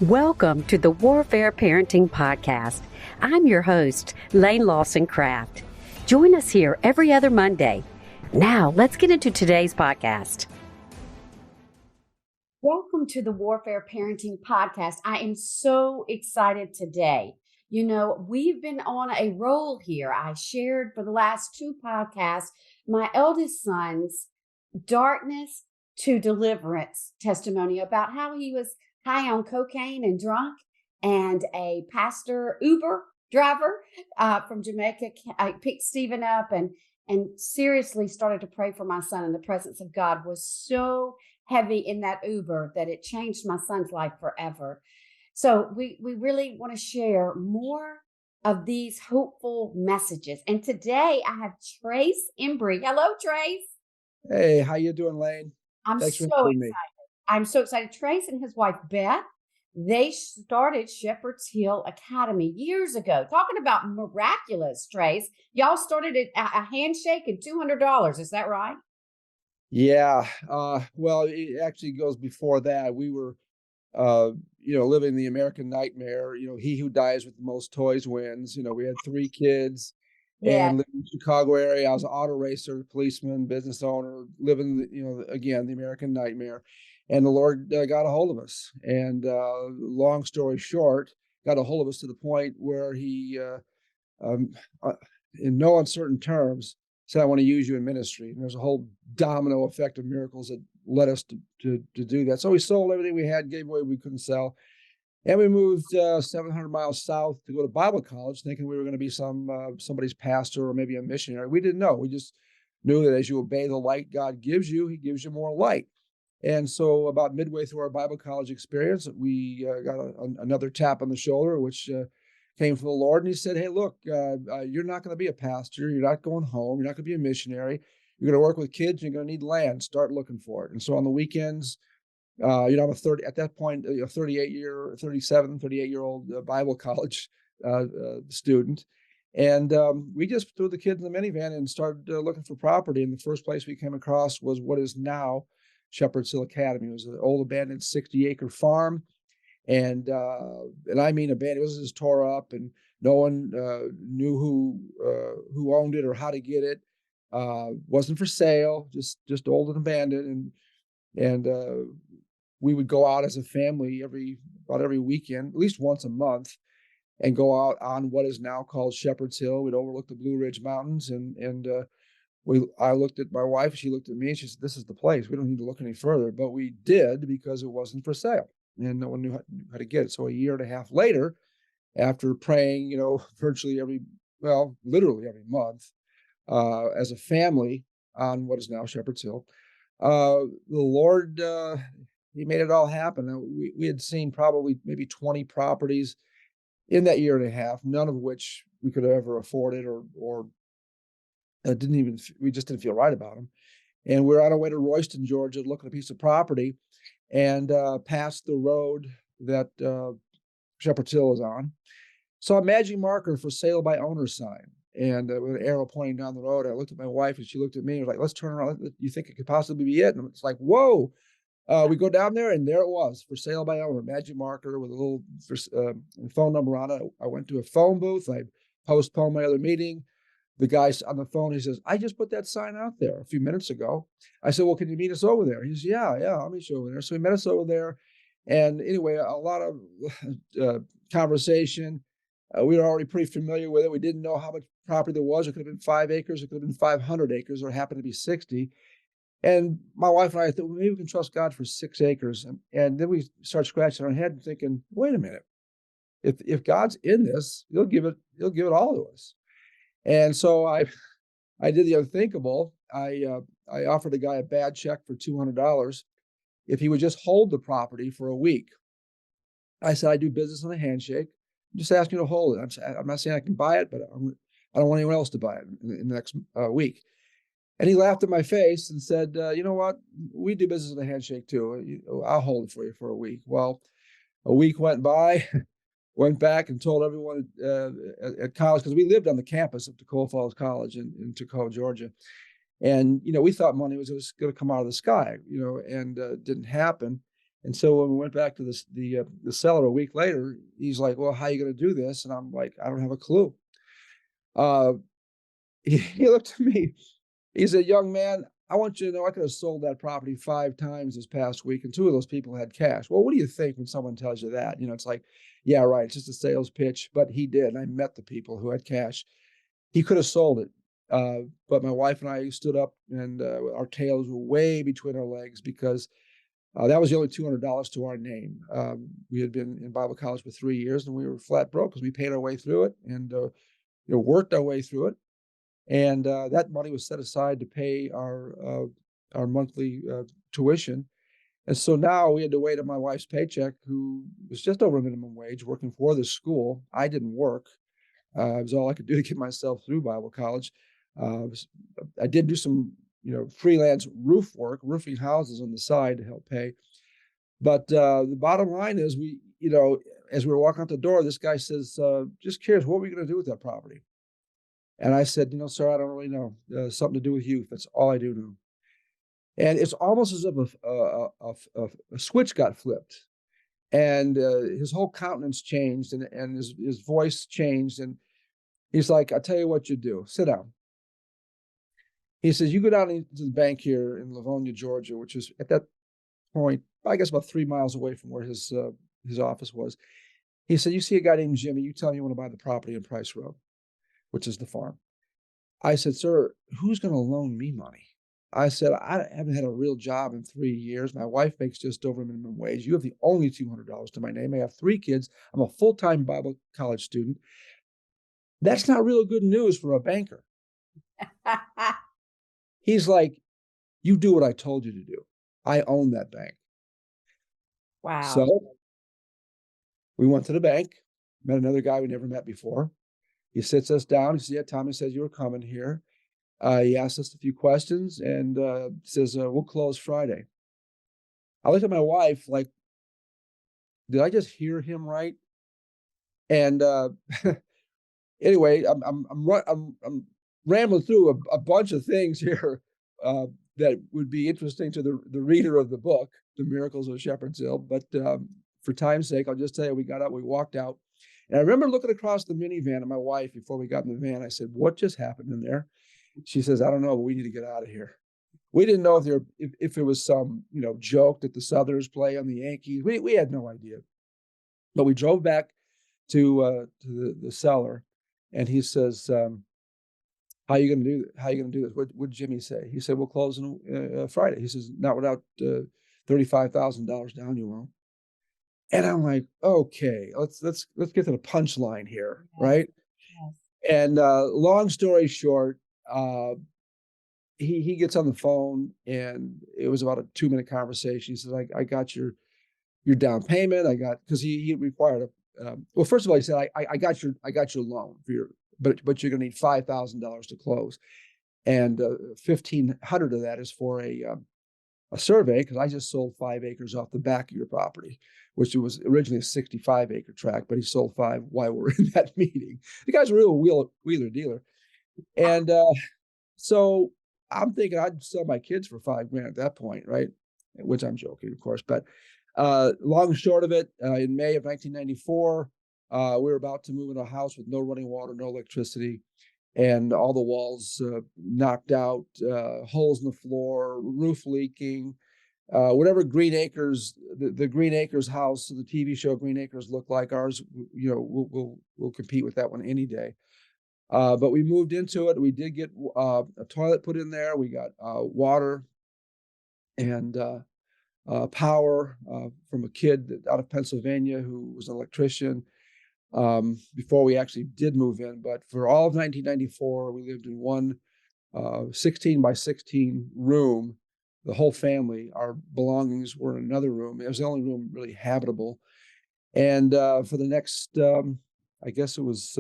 Welcome to the Warfare Parenting Podcast. I'm your host, Lane Lawson Craft. Join us here every other Monday. Now, let's get into today's podcast. Welcome to the Warfare Parenting Podcast. I am so excited today. You know, we've been on a roll here. I shared for the last two podcasts my eldest son's darkness to deliverance testimony about how he was high on cocaine and drunk, and a pastor Uber driver from Jamaica picked Stephen up and seriously started to pray for my son. And the presence of God was so heavy in that Uber that it changed my son's life forever. So we really want to share more of these hopeful messages. And today I have Trace Embry. Hello, Trace. Hey, how you doing, Lane? Thanks for having me. I'm so excited. Trace and his wife, Beth, they started Shepherd's Hill Academy years ago. Talking about miraculous, Trace. Y'all started a handshake and $200. Is that right? Yeah. Well, it actually goes before that. We were, living the American nightmare. He who dies with the most toys wins. We had 3 kids and lived in the Chicago area. I was an auto racer, policeman, business owner, living, again, the American nightmare. And the Lord got a hold of us. And long story short, got a hold of us to the point where he, in no uncertain terms, said, I want to use you in ministry. And there's a whole domino effect of miracles that led us to do that. So we sold everything we had, gave away we couldn't sell. And we moved 700 miles south to go to Bible college, thinking we were going to be somebody's pastor or maybe a missionary. We didn't know. We just knew that as you obey the light God gives you, he gives you more light. And so about midway through our Bible college experience, we got another tap on the shoulder, which came from the Lord. And he said, hey, look, you're not going to be a pastor. You're not going home. You're not going to be a missionary. You're going to work with kids. You're going to need land. Start looking for it. And so on the weekends, I'm a 38-year-old Bible college student. And we just threw the kids in the minivan and started looking for property. And the first place we came across was what is now Shepherd's Hill Academy. It was an old abandoned 60-acre farm. And I mean abandoned. It was just tore up, and no one knew who owned it or how to get it. Wasn't for sale, just old and abandoned. And we would go out as a family about every weekend, at least once a month, and go out on what is now called Shepherd's Hill. We'd overlook the Blue Ridge Mountains, and I looked at my wife, she looked at me, and she said, this is the place. We don't need to look any further. But we did, because it wasn't for sale, and no one knew how to get it. So a year and a half later, after praying, literally every month, as a family on what is now Shepherd's Hill, the Lord, he made it all happen. We had seen probably maybe 20 properties in that year and a half, none of which we could have ever afforded or we just didn't feel right about them. And we're on our way to Royston, Georgia, to look at a piece of property, and passed the road that Shepherd's Hill is on. Saw a magic marker for sale by owner sign, and with an arrow pointing down the road. I looked at my wife, and she looked at me and was like, let's turn around. You think it could possibly be it? And it's like, whoa. We go down there, and there it was, for sale by owner, magic marker with a little phone number on it. I went to a phone booth. I postponed my other meeting. The guy on the phone, he says, I just put that sign out there a few minutes ago. I said, well, can you meet us over there? He says, yeah, I'll meet you over there. So he met us over there. And anyway, a lot of conversation. We were already pretty familiar with it. We didn't know how much property there was. It could have been 5 acres. It could have been 500 acres, or it happened to be 60. And my wife and I thought, well, maybe we can trust God for 6 acres. And then we start scratching our head and thinking, wait a minute. If God's in this, he'll give it all to us. And so I did the unthinkable. I offered a guy a bad check for $200 if he would just hold the property for a week. I said, I do business on a handshake. I'm just asking you to hold it. I'm not saying I can buy it, but I don't want anyone else to buy it in the next week. And he laughed in my face and said, you know what? We do business on a handshake too. I'll hold it for you for a week. Well, a week went by. Went back and told everyone at college, because we lived on the campus of Tacoma Falls College in Tacoma, Georgia. And, we thought money was just going to come out of the sky, and it didn't happen. And so when we went back to the seller a week later, he's like, "Well, how are you going to do this?" And I'm like, "I don't have a clue." Uh, he looked at me. He said, "Young man, I want you to know I could have sold that property 5 times this past week, and 2 of those people had cash." Well, what do you think when someone tells you that? It's like, yeah, right. It's just a sales pitch, but he did. I met the people who had cash. He could have sold it, but my wife and I stood up, and our tails were way between our legs because that was the only $200 to our name. We had been in Bible college for 3 years, and we were flat broke because we paid our way through it and worked our way through it. And that money was set aside to pay our monthly tuition. And so now we had to wait on my wife's paycheck, who was just over minimum wage, working for the school. I didn't work. It was all I could do to get myself through Bible college. I did do some, freelance roof work, roofing houses on the side to help pay. But the bottom line is, as we were walking out the door, this guy says, "Just curious, what are we going to do with that property?" And I said, "Sir, I don't really know. Something to do with youth. That's all I do know." And it's almost as if a switch got flipped, and his whole countenance changed, and his voice changed, and he's like, "I'll tell you what you do. Sit down." He says, "You go down into the bank here in Livonia, Georgia, which is at that point, I guess, about 3 miles away from where his office was." He said, "You see a guy named Jimmy. You tell him you want to buy the property on Price Road, which is the farm." I said, "Sir, who's going to loan me money?" I said, "I haven't had a real job in 3 years. My wife makes just over minimum wage. You have the only $200 to my name. I have 3 kids. I'm a full-time Bible college student. That's not real good news for a banker." He's like, "You do what I told you to do. I own that bank." Wow. So we went to the bank, met another guy we never met before. He sits us down. He says, "Yeah, Tommy says you were coming here." He asked us a few questions and says, "We'll close Friday." I looked at my wife like, did I just hear him right? And anyway, I'm rambling through a bunch of things here that would be interesting to the reader of the book, The Miracles of Shepherd's Hill. But for time's sake, I'll just tell you, we got up, we walked out. And I remember looking across the minivan at my wife before we got in the van. I said, "What just happened in there?" She says, "I don't know, but we need to get out of here." We didn't know if it was some joke that the Southerners play on the Yankees. We had no idea. But we drove back to the seller, and he says, "How you going to do? How you going to do this?" What did Jimmy say? He said, "We'll close on Friday." He says, "Not without $35,000 down, you won't." And I'm like, "Okay, let's get to the punchline here, Yes. right?" Yes. And long story short, uh, he gets on the phone, and it was about a 2-minute conversation. He says, "I got your down payment. I got," because he required a well, first of all, he said, I got your loan for your, but you're going to need $5,000 to close, and 1,500 of that is for a survey, because I just sold 5 acres off the back of your property, which was originally a 65-acre tract, but he sold 5 while we're in that meeting. The guy's a real wheeler dealer, and so I'm thinking I'd sell my kids for 5 grand at that point, right? Which I'm joking, of course. But long and short of it, in May of 1994, we were about to move into a house with no running water, no electricity, and all the walls knocked out, holes in the floor, roof leaking. Whatever Green Acres, the Green Acres house, the TV show Green Acres looked like ours, we'll compete with that one any day. But we moved into it. We did get a toilet put in there. We got water and power from a kid out of Pennsylvania who was an electrician before we actually did move in. But for all of 1994, we lived in one 16 by 16 room. The whole family, our belongings were in another room. It was the only room really habitable. And for the next, I guess it was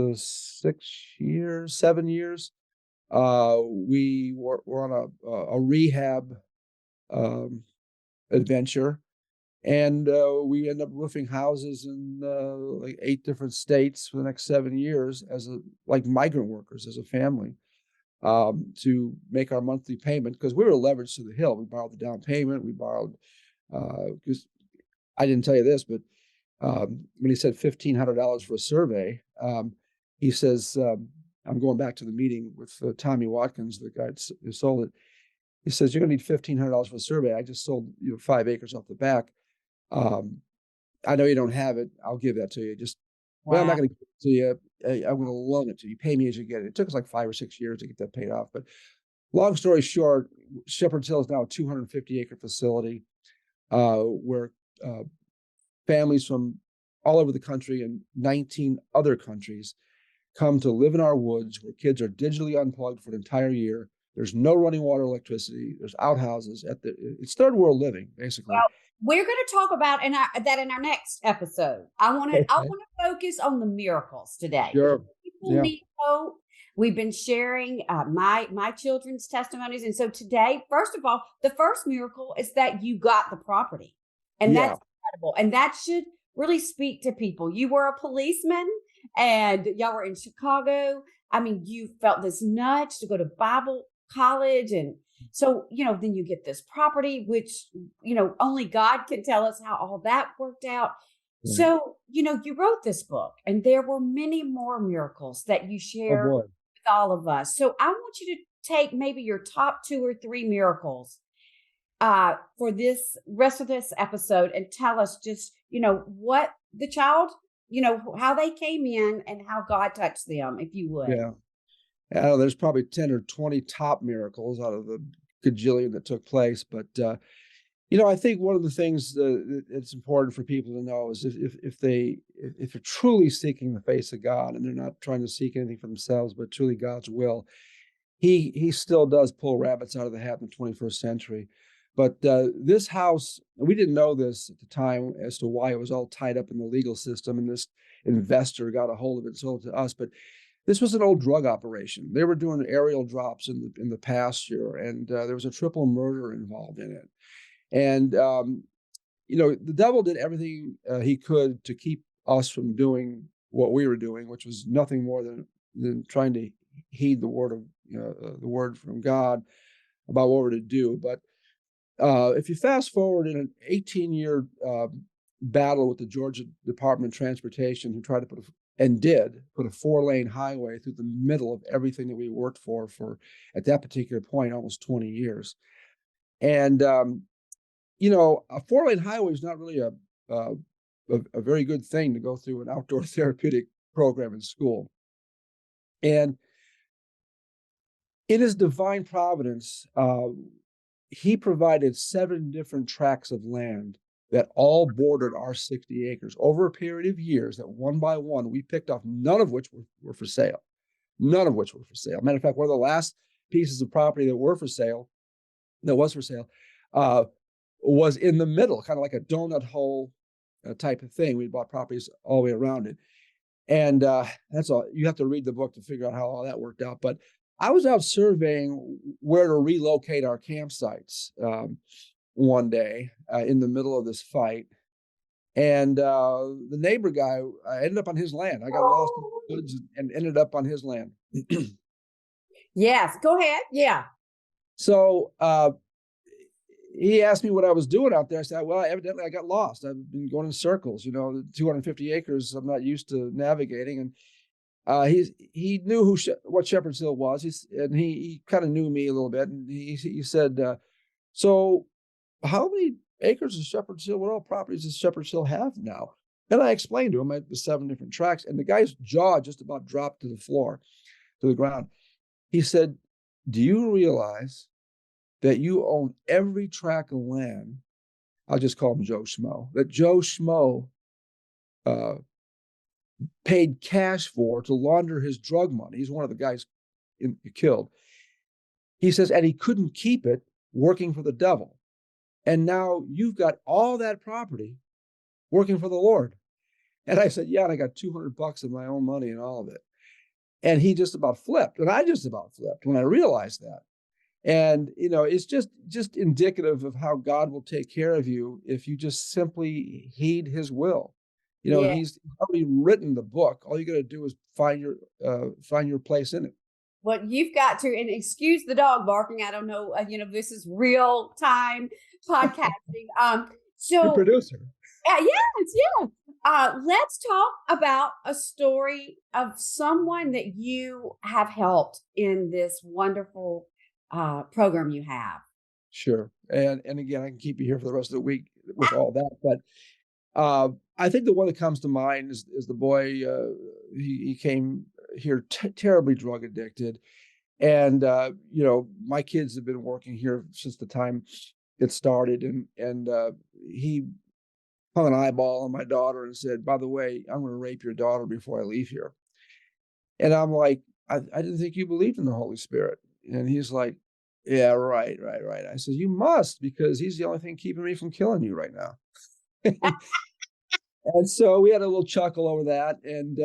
6 years, 7 years, we were on a rehab um, adventure, and we ended up roofing houses in like 8 different states for the next 7 years as like migrant workers as a family, to make our monthly payment, because we were leveraged to the hill. We borrowed the down payment. We borrowed because I didn't tell you this, but when he said $1,500 for a survey, he says, I'm going back to the meeting with Tommy Watkins, the guy who sold it. He says, you're going to need $1,500 for a survey. I just sold 5 acres off the back. Um, I know you don't have it. I'll give that to you. Well, I'm not Wow. going to give it to you. I'm going to loan it to you. Pay me as you get it. It took us like 5 or 6 years to get that paid off. But long story short, Shepherd's Hill is now a 250-acre facility where families from all over the country and 19 other countries come to live in our woods, where kids are digitally unplugged for an entire year. There's no running water, electricity. There's outhouses. It's third world living, basically. We're going to talk about that in our next episode. I want to Okay. focus on the miracles today. Sure. People Yeah. need hope. We've been sharing my children's testimonies, and so today, first of all, the first miracle is that you got the property, and Yeah. that's incredible, and that should really speak to people. You were a policeman, and y'all were in Chicago. I mean, you felt this nudge to go to Bible college, and so, then you get this property, which, only God can tell us how all that worked out. Right. So, you wrote this book, and there were many more miracles that you Oh share boy. with all of us. So I want you to take maybe your top 2 or 3 miracles for this rest of this episode and tell us just, what the child, how they came in and how God touched them, if you would. Yeah. I don't know, there's probably 10 or 20 top miracles out of the gajillion that took place. But, I think one of the things that's important for people to know is if they're truly seeking the face of God and they're not trying to seek anything for themselves, but truly God's will, he still does pull rabbits out of the hat in the 21st century. But this house, we didn't know this at the time as to why it was all tied up in the legal system, and this investor got a hold of it and sold it to us. But this was an old drug operation. They were doing aerial drops in the pasture, and there was a triple murder involved in it. And the devil did everything he could to keep us from doing what we were doing, which was nothing more than trying to heed the word from God about what we're to do. But if you fast forward in an 18-year battle with the Georgia Department of Transportation, who tried to did put a 4-lane highway through the middle of everything that we worked for at that particular point, almost 20 years. And, a 4-lane highway is not really a very good thing to go through an outdoor therapeutic program in school. And in his divine providence, he provided 7 different tracts of land that all bordered our 60 acres over a period of years, that one by one we picked off, none of which were for sale. None of which were for sale. Matter of fact, one of the last pieces of property that was for sale, was in the middle, kind of like a donut hole type of thing. We bought properties all the way around it. And that's all. You have to read the book to figure out how all that worked out. But I was out surveying where to relocate our campsites one day in the middle of this fight. And the neighbor guy, I ended up on his land. I got lost in the woods and ended up on his land. Yes, go ahead. Yeah. So he asked me what I was doing out there. I said, well, evidently I got lost. I've been going in circles, 250 acres. I'm not used to navigating. And he knew what Shepherd's Hill was. He kind of knew me a little bit. And he said, so how many acres of Shepherd's Hill, what all properties does Shepherd's Hill have now? And I explained to him the 7 different tracts, and the guy's jaw just about dropped to the ground. He said, do you realize that you own every tract of land? I'll just call him Joe Schmo. That Joe Schmo paid cash for to launder his drug money. He's one of the guys killed. He says, and he couldn't keep it working for the devil. And now you've got all that property working for the Lord. And I said, yeah, and I got $200 of my own money and all of it. And he just about flipped. And I just about flipped when I realized that. And, it's just indicative of how God will take care of you if you just simply heed his will. Yeah. He's already written the book. All you got to do is find your place in it. Well, you've got to, and excuse the dog barking. I don't know. This is real time podcasting. Your So producer. Yes, yeah. Let's talk about a story of someone that you have helped in this wonderful program you have. Sure. And again, I can keep you here for the rest of the week with all that, but I think the one that comes to mind is the boy. He came here terribly drug addicted, and my kids have been working here since the time it started, and he hung an eyeball on my daughter and said, "By the way, I'm going to rape your daughter before I leave here." And I'm like, I didn't think you believed in the Holy Spirit. And he's like, "Yeah, right, right, right." I said, "You must, because he's the only thing keeping me from killing you right now." And so we had a little chuckle over that. And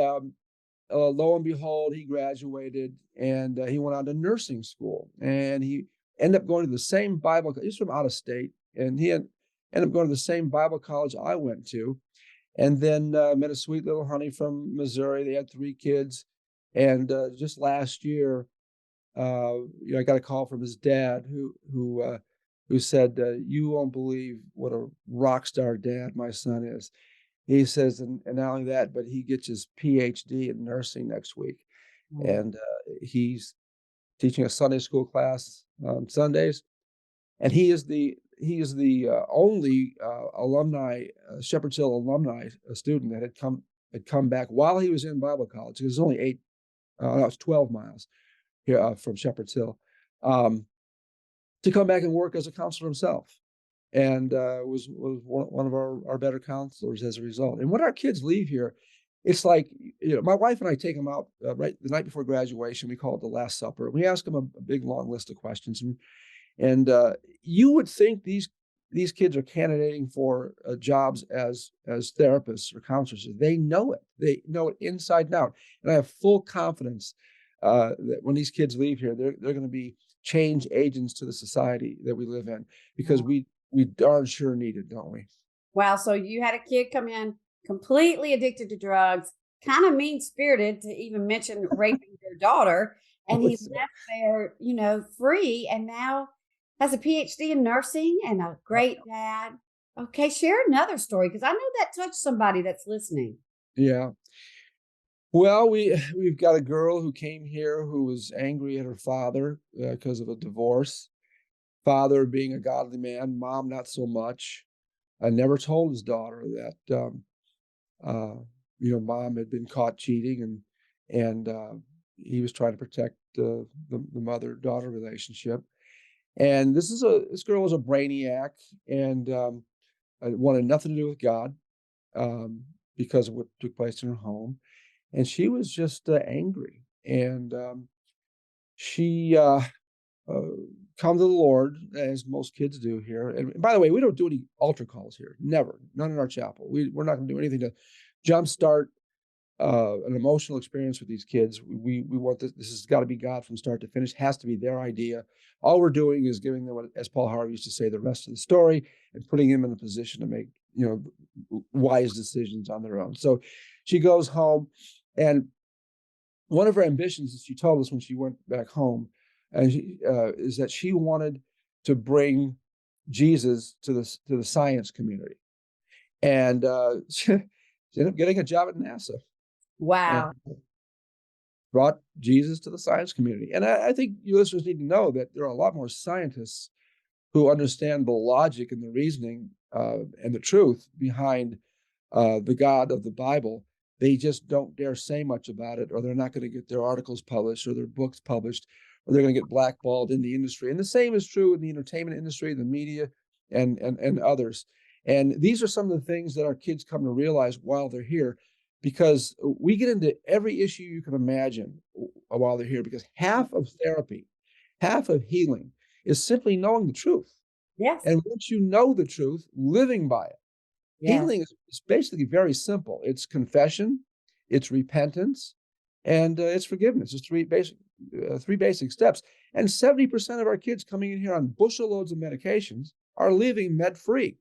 lo and behold, he graduated and he went on to nursing school. And he ended up going to the same Bible. He's from out of state, and ended up going to the same Bible college I went to. And then met a sweet little honey from Missouri. They had 3 kids. And just last year, I got a call from his dad who said, "You won't believe what a rock star dad my son is." He says, and not only that, but he gets his PhD in nursing next week, Mm. and he's teaching a Sunday school class on Sundays, and he is the only alumni Shepherd's Hill alumni student that had come back while he was in Bible college. It was only no, it's 12 miles here from Shepherd's Hill, um, to come back and work as a counselor himself, and was one of our better counselors as a result. And when our kids leave here, it's like, my wife and I take them out right the night before graduation. We call it the Last Supper. We ask them a big long list of questions, and you would think these kids are candidating for jobs as therapists or counselors. They know it. They know it inside and out. And I have full confidence that when these kids leave here, they're going to be change agents to the society that we live in, because we darn sure need it, don't we? Wow. So you had a kid come in completely addicted to drugs, kind of mean spirited to even mention raping your daughter. And he left there, free and now has a PhD in nursing and a great dad. Okay. Share another story because I know that touched somebody that's listening. Yeah. Well, we've got a girl who came here who was angry at her father because of a divorce. Father being a godly man, mom not so much. I never told his daughter that uh, mom had been caught cheating, and he was trying to protect the mother-daughter relationship. And this girl was a brainiac, and wanted nothing to do with God, um, because of what took place in her home. And she was just angry, and she uh, come to the Lord, as most kids do here. And by the way, we don't do any altar calls here. Never, none in our chapel. We're not going to do anything to jumpstart an emotional experience with these kids. We want this. This has got to be God from start to finish. Has to be their idea. All we're doing is giving them, what, as Paul Harvey used to say, the rest of the story, and putting them in a position to make wise decisions on their own. So she goes home, and one of her ambitions, as she told us when she went back home, is that she wanted to bring Jesus to the science community, and she ended up getting a job at NASA and Wow. brought Jesus to the science community. And I think you listeners need to know that there are a lot more scientists who understand the logic and the reasoning and the truth behind the God of the Bible. They just don't dare say much about it, or they're not going to get their articles published or their books published, or they're going to get blackballed in the industry. And the same is true in the entertainment industry, the media, and others. And these are some of the things that our kids come to realize while they're here, because we get into every issue you can imagine while they're here, because half of therapy, half of healing is simply knowing the truth. Yes. And once you know the truth, living by it. Yes. Healing is basically very simple. It's confession, it's repentance, and it's forgiveness. It's three basic steps. And 70% of our kids coming in here on bushel loads of medications are living med free,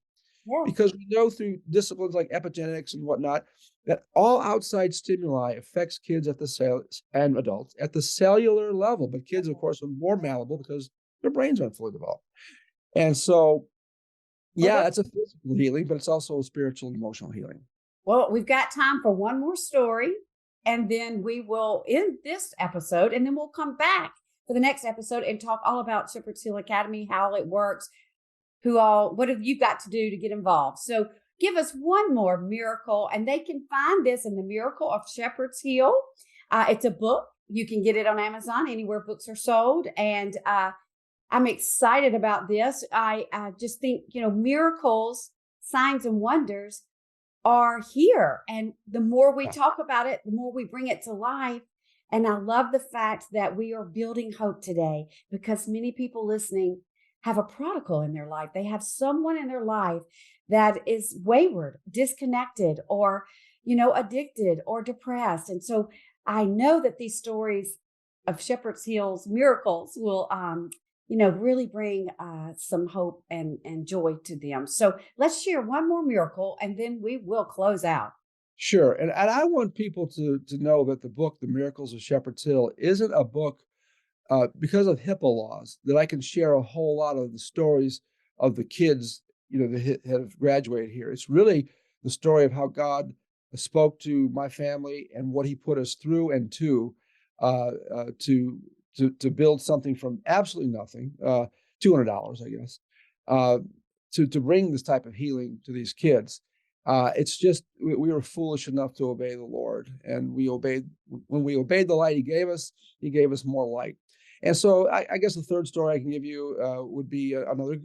Yes. because we know through disciplines like epigenetics and whatnot that all outside stimuli affects kids at the cell and adults at the cellular level. But kids, of course, are more malleable because their brains aren't fully developed. And so For Yeah, those, that's a physical healing, but it's also a spiritual, emotional healing. well, we've got time for one more story, and then we will end this episode, and then we'll come back for the next episode and talk all about Shepherd's Hill Academy, how it works, what have you got to do to get involved. So give us one more miracle, and they can find this in the Miracle of Shepherd's Hill. It's a book. You can get it on Amazon, anywhere books are sold. And I'm excited about this. I just think, miracles, signs, and wonders are here. And the more we Yeah. talk about it, the more we bring it to life. And I love the fact that we are building hope today, because many people listening have a prodigal in their life. They have someone in their life that is wayward, disconnected, or, addicted or depressed. And so I know that these stories of Shepherd's Hill's miracles will, really bring some hope and joy to them. So let's share one more miracle, and then we will close out. Sure. And I want people to know that the book, The Miracles of Shepherd's Hill, isn't a book because of HIPAA laws that I can share a whole lot of the stories of the kids, that have graduated here. It's really the story of how God spoke to my family and what He put us through and uh, uh, to to build something from absolutely nothing, $200, I guess, uh, to bring this type of healing to these kids. It's just we were foolish enough to obey the Lord, and we obeyed when we obeyed the light He gave us. He gave us more light. And so I guess the third story I can give you would be another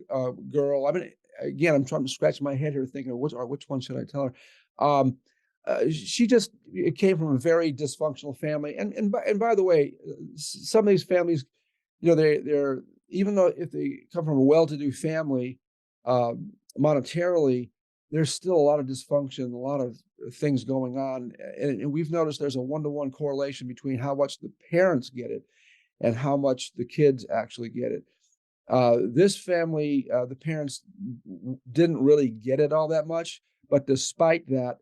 girl. I mean, again, I'm trying to scratch my head here thinking of which one should I tell her. She just it came from a very dysfunctional family, and by the way, some of these families, they're even though if they come from a well-to-do family, monetarily, there's still a lot of dysfunction, a lot of things going on, and we've noticed there's a one-to-one correlation between how much the parents get it and how much the kids actually get it. This family, the parents didn't really get it all that much, but despite that,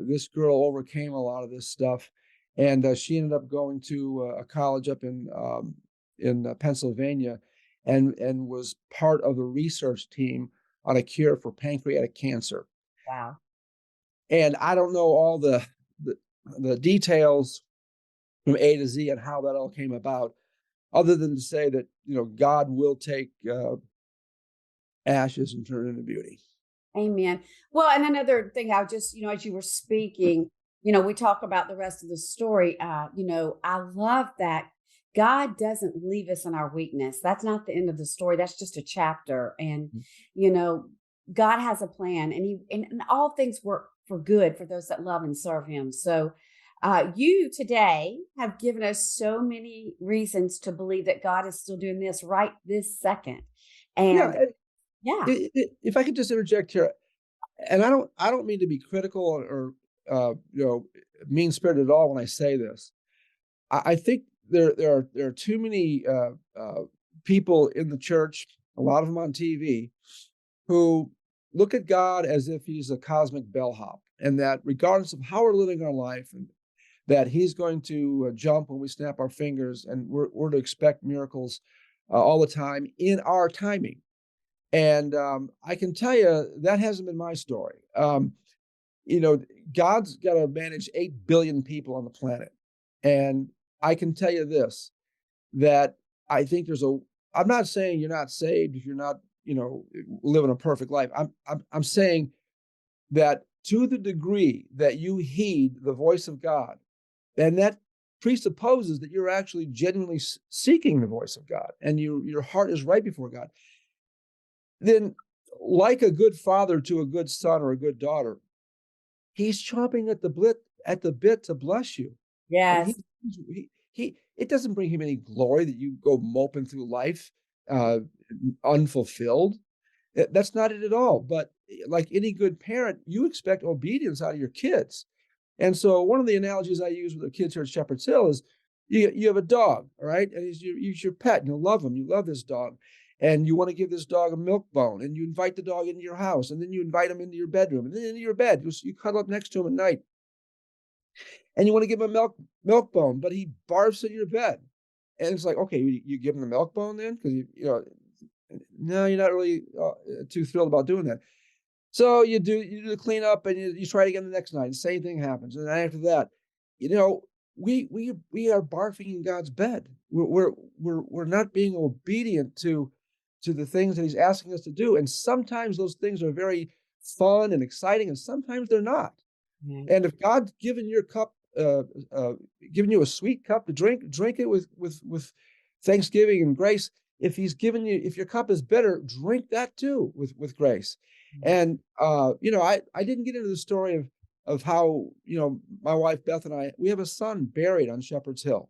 this girl overcame a lot of this stuff, and she ended up going to a college up in Pennsylvania, and was part of the research team on a cure for pancreatic cancer. Wow. And I don't know all the, the details from A to Z and how that all came about, other than to say that God will take ashes and turn into beauty. Amen. Well, and another thing, I just, as you were speaking, we talk about the rest of the story. I love that God doesn't leave us in our weakness. That's not the end of the story. That's just a chapter. And, you know, God has a plan, and and all things work for good for those that love and serve Him. So, you today have given us so many reasons to believe that God is still doing this right this second. Yeah, And yeah, if I could just interject here, and I don't mean to be critical or mean spirited at all when I say this. I think there are too many people in the church, a lot of them on TV, who look at God as if He's a cosmic bellhop, and that regardless of how we're living our life, and that He's going to jump when we snap our fingers, and we're to expect miracles all the time in our timing. And I can tell you that hasn't been my story. You know, God's got to manage 8 billion people on the planet. And I can tell you this, that I think I'm not saying you're not saved if you're not, living a perfect life. I'm saying that to the degree that you heed the voice of God, and that presupposes that you're actually genuinely seeking the voice of God, and your heart is right before God, then, like a good father to a good son or a good daughter, He's chomping at the bit to bless you. I mean, yes. it doesn't bring Him any glory that you go moping through life uh, unfulfilled. That's not it at all. But like any good parent, you expect obedience out of your kids. And so one of the analogies I use with the kids here at Shepherd's Hill is you have a dog, all right? And he's your pet, and you love him. You love this dog. And you want to give this dog a milk bone, and you invite the dog into your house, and then you invite him into your bedroom, and then into your bed. You cuddle up next to him at night, and you want to give him a milk bone, but he barfs in your bed. And it's like, okay, you give him the milk bone then? Because No, you're not really too thrilled about doing that. So you do the cleanup and you try it again the next night. The same thing happens. And then after that, you know, we are barfing in God's bed. We're not being obedient to the things that He's asking us to do. And sometimes those things are very fun and exciting, and sometimes they're not. Mhm. And if God's given your cup, given you a sweet cup to drink, drink it with thanksgiving and grace. If He's given you, if your cup is bitter, drink that too with grace. Mhm. And I didn't get into the story of how my wife Beth and I, we have a son buried on Shepherd's Hill,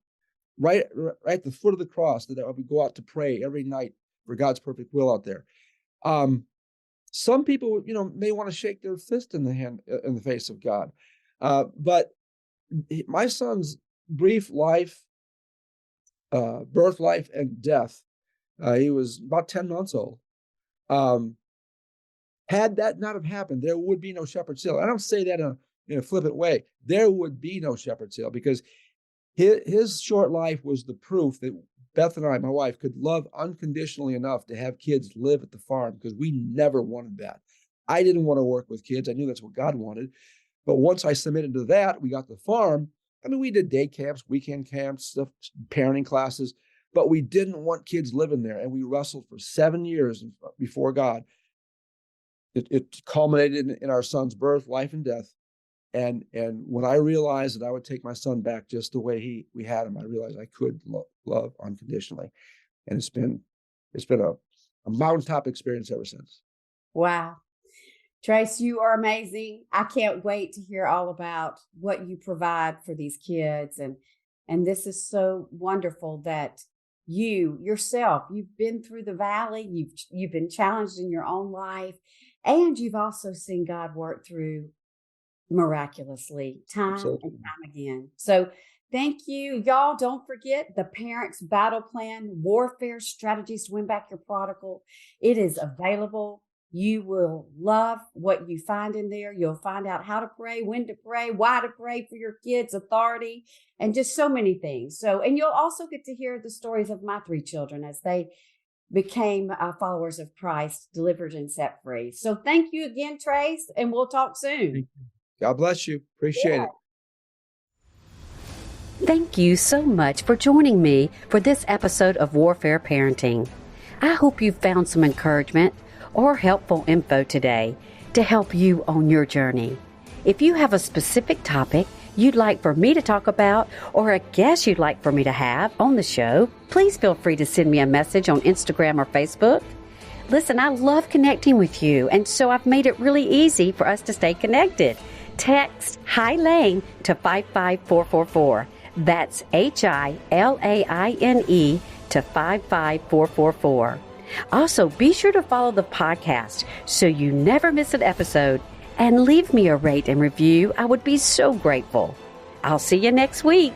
right at the foot of the cross that we go out to pray every night for God's perfect will out there. Some people, may want to shake their fist in the face of God, but my son's brief life, birth, life, and death. He was about 10 months old. Had that not have happened, there would be no Shepherd's Hill. I don't say that in a flippant way. There would be no Shepherd's Hill because his short life was the proof that Beth and I, my wife, could love unconditionally enough to have kids live at the farm, because we never wanted that. I didn't want to work with kids. I knew that's what God wanted. But once I submitted to that, we got the farm. I mean, we did day camps, weekend camps, stuff, parenting classes, but we didn't want kids living there. And we wrestled for 7 years before God. It culminated in our son's birth, life, and death. And when I realized that I would take my son back just the way we had him, I realized I could love unconditionally. And it's been a mountaintop experience ever since. Wow. Trace, you are amazing. I can't wait to hear all about what you provide for these kids. And this is so wonderful that you yourself, you've been through the valley, you've been challenged in your own life, and you've also seen God work through miraculously time and Absolutely. time again. So thank you. Y'all, don't forget the Parents Battle Plan, Warfare Strategies to Win Back Your Prodigal. It is available. You will love what you find in there. You'll find out how to pray, when to pray, why to pray for your kids, authority, and just so many things. So, and you'll also get to hear the stories of my 3 children as they became followers of Christ, delivered and set free. So thank you again, Trace, and we'll talk soon. God bless you. Appreciate it. Thank you so much for joining me for this episode of Warfare Parenting. I hope you found some encouragement or helpful info today to help you on your journey. If you have a specific topic you'd like for me to talk about or a guest you'd like for me to have on the show, please feel free to send me a message on Instagram or Facebook. Listen, I love connecting with you, and so I've made it really easy for us to stay connected. Text Hi Lane to 55444. That's HILAINE to 55444. Also, be sure to follow the podcast so you never miss an episode, and leave me a rate and review. I would be so grateful. I'll see you next week.